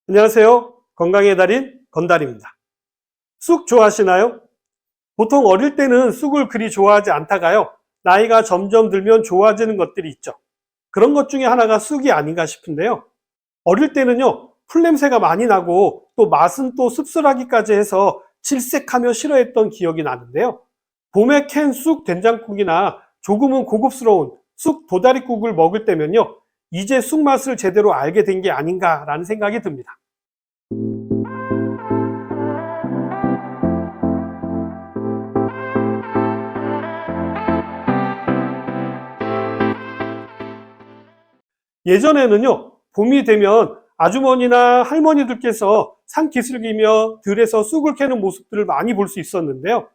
안녕하세요. 건강의 달인 건달입니다. 쑥 좋아하시나요? 보통 어릴 때는 쑥을 그리 좋아하지 않다가요. 나이가 점점 들면 좋아지는 것들이 있죠. 그런 것 중에 하나가 쑥이 아닌가 싶은데요. 어릴 때는요. 풀냄새가 많이 나고 또 맛은 또 씁쓸하기까지 해서 질색하며 싫어했던 기억이 나는데요. 봄에 캔 쑥 된장국이나 조금은 고급스러운 쑥 도다리국을 먹을 때면요. 이제 쑥 맛을 제대로 알게 된 게 아닌가라는 생각이 듭니다. 예전에는요, 봄이 되면 아주머니나 할머니들께서 산기슭이며 들에서 쑥을 캐는 모습들을 많이 볼 수 있었는데요.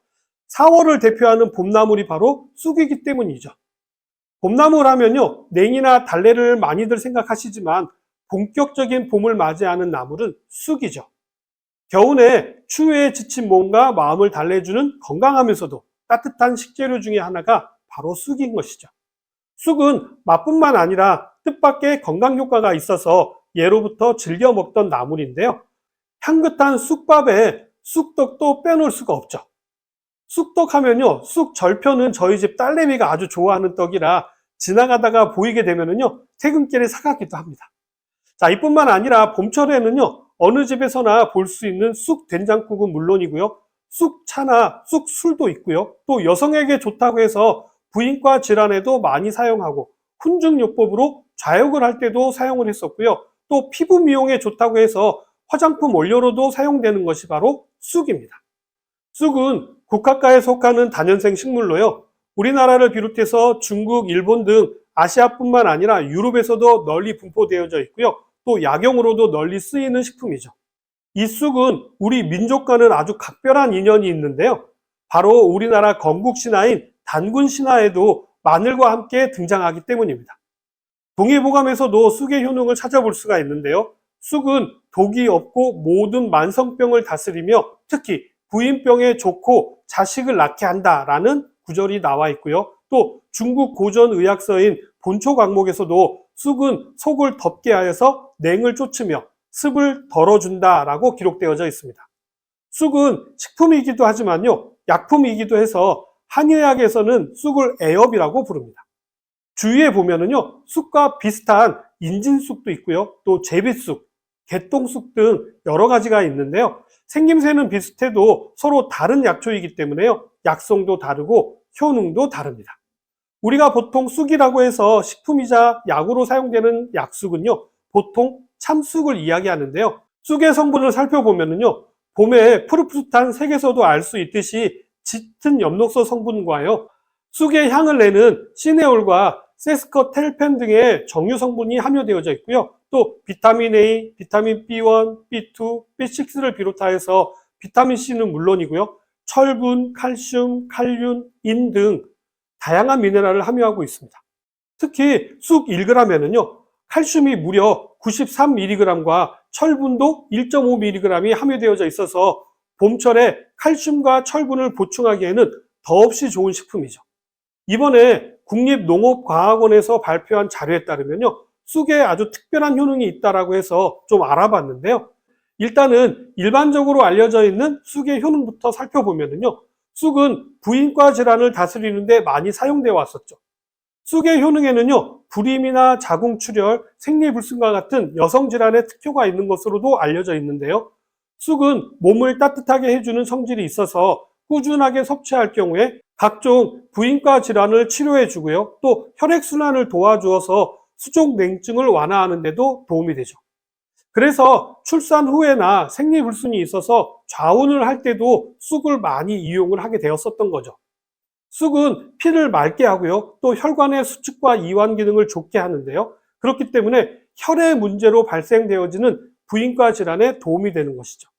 4월을 대표하는 봄나물이 바로 쑥이기 때문이죠. 봄나물 하면요, 냉이나 달래를 많이들 생각하시지만 본격적인 봄을 맞이하는 나물은 쑥이죠. 겨울에 추위에 지친 몸과 마음을 달래주는 건강하면서도 따뜻한 식재료 중에 하나가 바로 쑥인 것이죠. 쑥은 맛뿐만 아니라 뜻밖의 건강 효과가 있어서 예로부터 즐겨 먹던 나물인데요. 향긋한 쑥밥에 쑥떡도 빼놓을 수가 없죠. 쑥떡 하면요, 쑥 절편은 저희 집 딸내미가 아주 좋아하는 떡이라 지나가다가 보이게 되면요, 퇴근길에 사가기도 합니다. 자, 이뿐만 아니라 봄철에는요, 어느 집에서나 볼 수 있는 쑥 된장국은 물론이고요, 쑥차나 쑥술도 있고요, 또 여성에게 좋다고 해서 부인과 질환에도 많이 사용하고 훈증요법으로 좌욕을 할 때도 사용을 했었고요, 또 피부 미용에 좋다고 해서 화장품 원료로도 사용되는 것이 바로 쑥입니다. 쑥은 국화과에 속하는 다년생 식물로요, 우리나라를 비롯해서 중국, 일본 등 아시아뿐만 아니라 유럽에서도 널리 분포되어져 있고요, 또 약용으로도 널리 쓰이는 식품이죠. 이 쑥은 우리 민족과는 아주 각별한 인연이 있는데요. 바로 우리나라 건국 신화인 단군 신화에도 마늘과 함께 등장하기 때문입니다. 동의보감에서도 쑥의 효능을 찾아볼 수가 있는데요. 쑥은 독이 없고 모든 만성병을 다스리며 특히 부인병에 좋고 자식을 낳게 한다라는 구절이 나와 있고요. 또 중국 고전 의학서인 본초 강목에서도 쑥은 속을 덮게 하여서 냉을 쫓으며 습을 덜어준다라고 기록되어져 있습니다. 쑥은 식품이기도 하지만요, 약품이기도 해서 한의학에서는 쑥을 애엽이라고 부릅니다. 주위에 보면은요, 쑥과 비슷한 인진쑥도 있고요, 또 제비쑥, 개똥쑥 등 여러 가지가 있는데요. 생김새는 비슷해도 서로 다른 약초이기 때문에요, 약성도 다르고 효능도 다릅니다. 우리가 보통 쑥이라고 해서 식품이자 약으로 사용되는 약쑥은요, 보통 참쑥을 이야기하는데요. 쑥의 성분을 살펴보면요, 봄에 푸릇푸릇한 색에서도 알 수 있듯이 짙은 엽록소 성분과요, 쑥의 향을 내는 시네올과 세스커텔펜 등의 정유 성분이 함유되어져 있고요. 또 비타민 A, 비타민 B1, B2, B6를 비롯하여서 비타민 C는 물론이고요. 철분, 칼슘, 칼륨, 인 등 다양한 미네랄을 함유하고 있습니다. 특히 쑥 1g에는요, 칼슘이 무려 93mg과 철분도 1.5mg이 함유되어져 있어서 봄철에 칼슘과 철분을 보충하기에는 더없이 좋은 식품이죠. 이번에 국립농업과학원에서 발표한 자료에 따르면요, 쑥에 아주 특별한 효능이 있다고 해서 좀 알아봤는데요. 일단은 일반적으로 알려져 있는 쑥의 효능부터 살펴보면요, 쑥은 부인과 질환을 다스리는 데 많이 사용되어 왔었죠. 쑥의 효능에는요, 불임이나 자궁출혈, 생리불순과 같은 여성 질환의 특효가 있는 것으로도 알려져 있는데요. 쑥은 몸을 따뜻하게 해주는 성질이 있어서 꾸준하게 섭취할 경우에 각종 부인과 질환을 치료해 주고요. 또 혈액순환을 도와주어서 수족냉증을 완화하는 데도 도움이 되죠. 그래서 출산 후에나 생리불순이 있어서 좌운을 할 때도 쑥을 많이 이용을 하게 되었었던 거죠. 쑥은 피를 맑게 하고요. 또 혈관의 수축과 이완 기능을 좋게 하는데요. 그렇기 때문에 혈의 문제로 발생되어지는 부인과 질환에 도움이 되는 것이죠.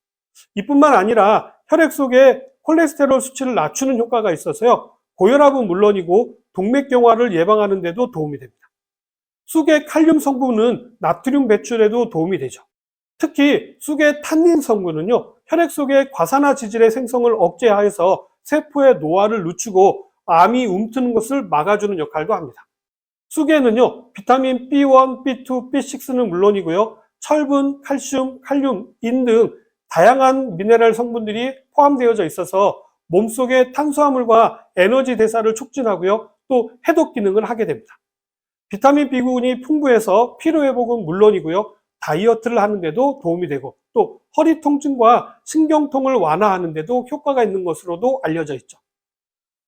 이뿐만 아니라 혈액 속에 콜레스테롤 수치를 낮추는 효과가 있어서요, 고혈압은 물론이고 동맥경화를 예방하는 데도 도움이 됩니다. 쑥의 칼륨 성분은 나트륨 배출에도 도움이 되죠. 특히 쑥의 탄닌 성분은요, 혈액 속의 과산화 지질의 생성을 억제하여서 세포의 노화를 늦추고 암이 움트는 것을 막아주는 역할도 합니다. 쑥에는요, 비타민 B1, B2, B6는 물론이고요, 철분, 칼슘, 칼륨, 인 등 다양한 미네랄 성분들이 포함되어져 있어서 몸속의 탄수화물과 에너지 대사를 촉진하고요. 또 해독 기능을 하게 됩니다. 비타민 B군이 풍부해서 피로회복은 물론이고요. 다이어트를 하는데도 도움이 되고 또 허리 통증과 신경통을 완화하는 데도 효과가 있는 것으로도 알려져 있죠.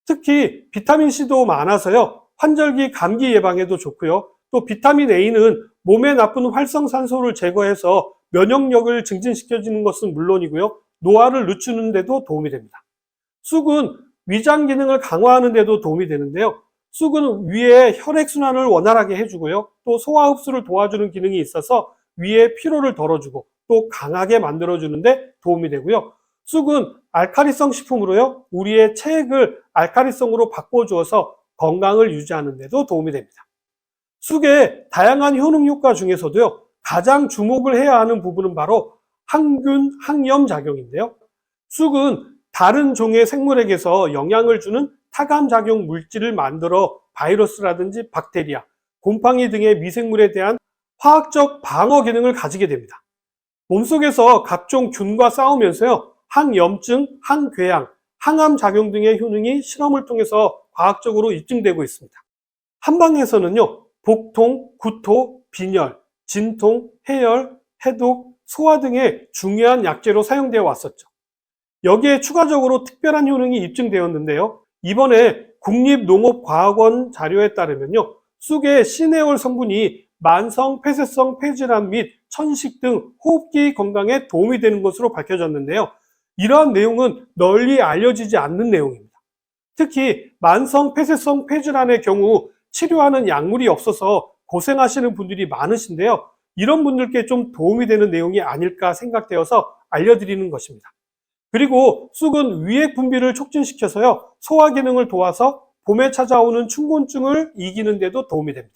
특히 비타민C도 많아서요. 환절기 감기 예방에도 좋고요. 또 비타민 A는 몸에 나쁜 활성산소를 제거해서 면역력을 증진시켜주는 것은 물론이고요. 노화를 늦추는 데도 도움이 됩니다. 쑥은 위장 기능을 강화하는 데도 도움이 되는데요. 쑥은 위의 혈액순환을 원활하게 해주고요. 또 소화 흡수를 도와주는 기능이 있어서 위의 피로를 덜어주고 또 강하게 만들어주는데 도움이 되고요. 쑥은 알카리성 식품으로요. 우리의 체액을 알카리성으로 바꿔주어서 건강을 유지하는 데도 도움이 됩니다. 쑥의 다양한 효능 효과 중에서도요. 가장 주목을 해야 하는 부분은 바로 항균, 항염 작용인데요. 쑥은 다른 종의 생물에게서 영향을 주는 타감작용 물질을 만들어 바이러스라든지 박테리아, 곰팡이 등의 미생물에 대한 화학적 방어 기능을 가지게 됩니다. 몸속에서 각종 균과 싸우면서요, 항염증, 항궤양, 항암 작용 등의 효능이 실험을 통해서 과학적으로 입증되고 있습니다. 한방에서는요, 복통, 구토, 빈혈, 진통, 해열, 해독, 소화 등의 중요한 약재로 사용되어 왔었죠. 여기에 추가적으로 특별한 효능이 입증되었는데요. 이번에 국립농업과학원 자료에 따르면요. 쑥의 시네올 성분이 만성 폐쇄성 폐질환 및 천식 등 호흡기 건강에 도움이 되는 것으로 밝혀졌는데요. 이러한 내용은 널리 알려지지 않는 내용입니다. 특히 만성 폐쇄성 폐질환의 경우 치료하는 약물이 없어서 고생하시는 분들이 많으신데요. 이런 분들께 좀 도움이 되는 내용이 아닐까 생각되어서 알려드리는 것입니다. 그리고 쑥은 위액 분비를 촉진시켜서요. 소화 기능을 도와서 봄에 찾아오는 춘곤증을 이기는 데도 도움이 됩니다.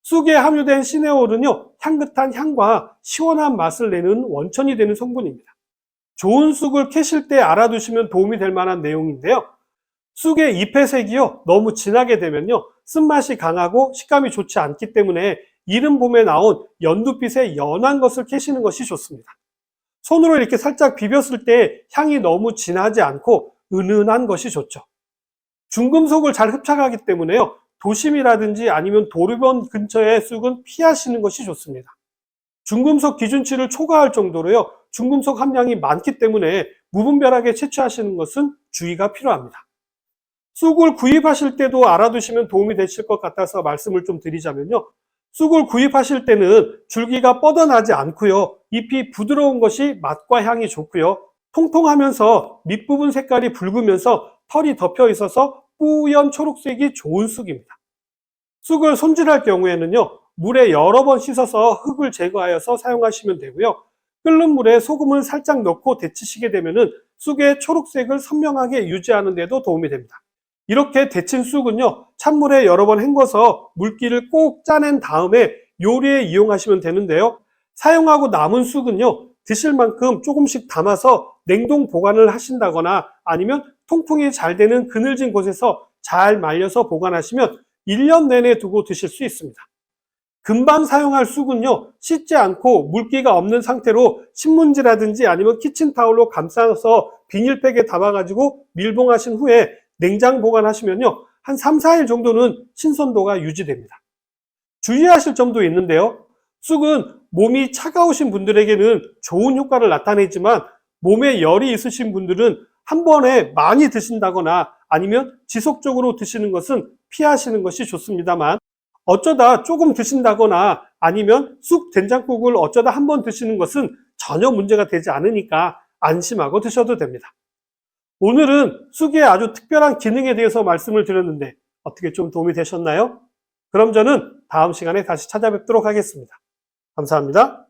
쑥에 함유된 시네올은요. 향긋한 향과 시원한 맛을 내는 원천이 되는 성분입니다. 좋은 쑥을 캐실 때 알아두시면 도움이 될 만한 내용인데요. 쑥의 잎의 색이요. 너무 진하게 되면요. 쓴맛이 강하고 식감이 좋지 않기 때문에 이른 봄에 나온 연두빛의 연한 것을 캐시는 것이 좋습니다. 손으로 이렇게 살짝 비볐을 때 향이 너무 진하지 않고 은은한 것이 좋죠. 중금속을 잘 흡착하기 때문에요. 도심이라든지 아니면 도로변 근처의 쑥은 피하시는 것이 좋습니다. 중금속 기준치를 초과할 정도로요. 중금속 함량이 많기 때문에 무분별하게 채취하시는 것은 주의가 필요합니다. 쑥을 구입하실 때도 알아두시면 도움이 되실 것 같아서 말씀을 좀 드리자면요. 쑥을 구입하실 때는 줄기가 뻗어나지 않고요. 잎이 부드러운 것이 맛과 향이 좋고요. 통통하면서 밑부분 색깔이 붉으면서 털이 덮여 있어서 뿌연 초록색이 좋은 쑥입니다. 쑥을 손질할 경우에는요. 물에 여러 번 씻어서 흙을 제거하여서 사용하시면 되고요. 끓는 물에 소금을 살짝 넣고 데치시게 되면은 쑥의 초록색을 선명하게 유지하는 데도 도움이 됩니다. 이렇게 데친 쑥은요, 찬물에 여러 번 헹궈서 물기를 꼭 짜낸 다음에 요리에 이용하시면 되는데요. 사용하고 남은 쑥은요, 드실 만큼 조금씩 담아서 냉동 보관을 하신다거나 아니면 통풍이 잘 되는 그늘진 곳에서 잘 말려서 보관하시면 1년 내내 두고 드실 수 있습니다. 금방 사용할 쑥은요, 씻지 않고 물기가 없는 상태로 신문지라든지 아니면 키친타올로 감싸서 비닐팩에 담아가지고 밀봉하신 후에 냉장 보관하시면요, 한 3, 4일 정도는 신선도가 유지됩니다. 주의하실 점도 있는데요. 쑥은 몸이 차가우신 분들에게는 좋은 효과를 나타내지만 몸에 열이 있으신 분들은 한 번에 많이 드신다거나 아니면 지속적으로 드시는 것은 피하시는 것이 좋습니다만 어쩌다 조금 드신다거나 아니면 쑥 된장국을 어쩌다 한 번 드시는 것은 전혀 문제가 되지 않으니까 안심하고 드셔도 됩니다. 오늘은 쑥의 아주 특별한 기능에 대해서 말씀을 드렸는데 어떻게 좀 도움이 되셨나요? 그럼 저는 다음 시간에 다시 찾아뵙도록 하겠습니다. 감사합니다.